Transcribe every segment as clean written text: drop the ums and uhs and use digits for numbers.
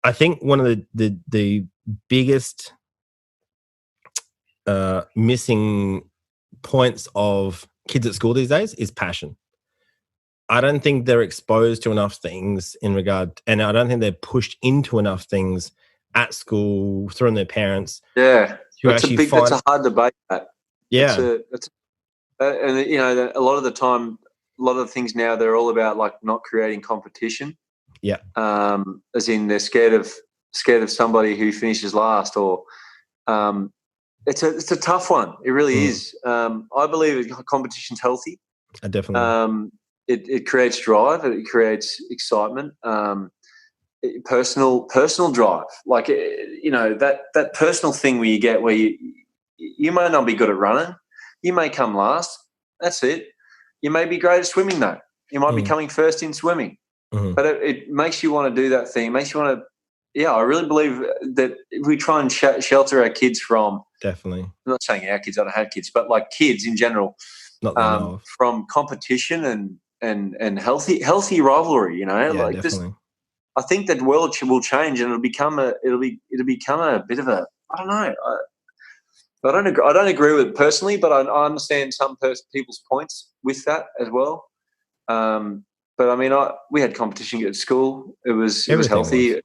I think one of the biggest missing points of kids at school these days is passion. I don't think they're exposed to enough things in regard, and I don't think they're pushed into enough things at school through their parents. Yeah, to that's actually that's a hard debate. That yeah, and you know, a lot of the time, a lot of the things now they're all about like not creating competition. yeah. As in they're scared of somebody who finishes last, or it's a tough one. It really is. I believe competition's healthy. I definitely. It creates drive. It creates excitement. Personal drive, like, you know, that personal thing where you get where you may not be good at running, you may come last. That's it. You may be great at swimming though. You might be coming first in swimming, but it makes you want to do that thing. It makes you want to. Yeah, I really believe that if we try and shelter our kids from, definitely. I'm not saying our kids, I don't have kids, but like kids in general, from competition and healthy rivalry. You know, yeah, like definitely. this. I think that world will change, and it'll become a bit of a, I don't know. I don't agree with it personally, but I understand some people's points with that as well. But I mean, we had competition at school. It was healthy.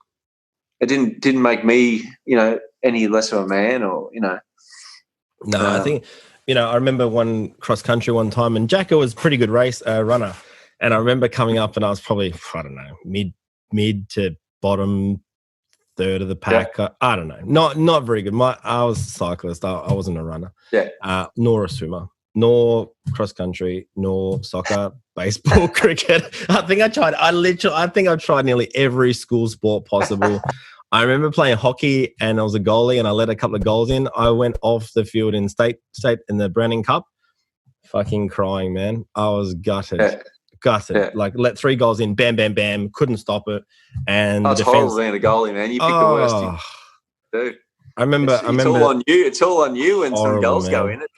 It didn't make me, you know, any less of a man, or, you know. No, I think, you know, I remember one cross country one time, and Jacko was a pretty good runner, and I remember coming up, and I was probably, I don't know, mid to bottom third of the pack. Yeah. I don't know, not very good. I was a cyclist. I wasn't a runner. Yeah. Nor a swimmer, nor cross country, nor soccer, baseball, cricket. I think I tried nearly every school sport possible. I remember playing hockey, and I was a goalie, and I let a couple of goals in. I went off the field in state in the Browning Cup, fucking crying, man. I was gutted. Yeah. Like, let 3 goals in, bam, bam, bam, couldn't stop it. And it's horrible being a goalie, man. You pick the worst thing, dude. I remember it's all on you. It's all on you when horrible, some goals man. go in it.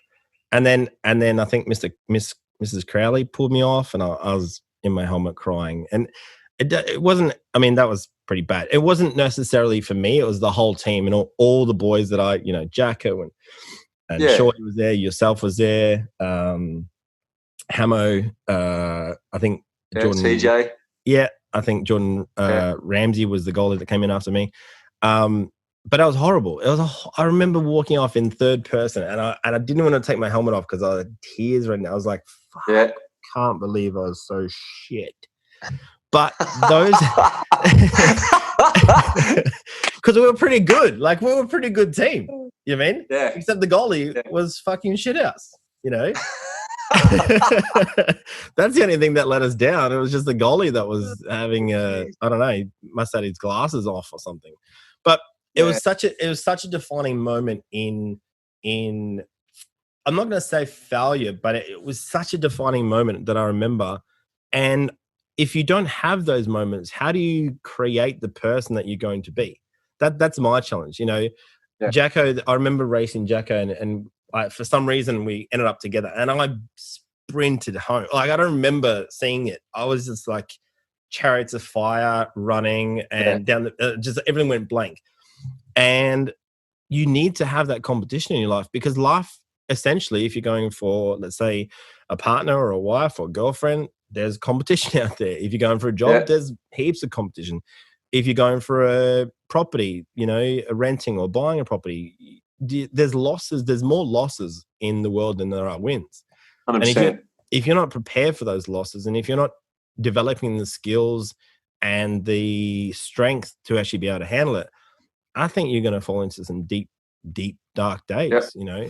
And then I think Mrs. Crowley pulled me off, and I was in my helmet crying. And it wasn't, I mean, that was pretty bad. It wasn't necessarily for me. It was the whole team and all the boys that I, you know, Jacko and Shorty was there, yourself was there, Hamo, I think Jordan. TJ. Yeah, I think Jordan Ramsey was the goalie that came in after me. But that was horrible. I remember walking off in third person, and I didn't want to take my helmet off because I had tears right now. I was like, fuck, I can't believe I was so shit. But those, because we were pretty good. Like, we were a pretty good team. You know what I mean? Yeah. Except the goalie was fucking shit house, you know? That's the only thing that let us down. It was just the goalie that was having I don't know, he must have had his glasses off or something. But it was such a defining moment in I'm not going to say failure, but it was such a defining moment that I remember. And if you don't have those moments, how do you create the person that you're going to be? That's my challenge, you know. Jacko, I remember racing Jacko, and for some reason we ended up together, and I sprinted home. Like, I don't remember seeing it. I was just like chariots of fire running, and down just everything went blank. And you need to have that competition in your life, because life, essentially, if you're going for, let's say, a partner or a wife or a girlfriend, there's competition out there. If you're going for a job, there's heaps of competition. If you're going for a property, you know, renting or buying a property, there's losses. There's more losses in the world than there are wins. 100%. And if you're not prepared for those losses, and if you're not developing the skills and the strength to actually be able to handle it, I think you're going to fall into some deep, dark days, you know.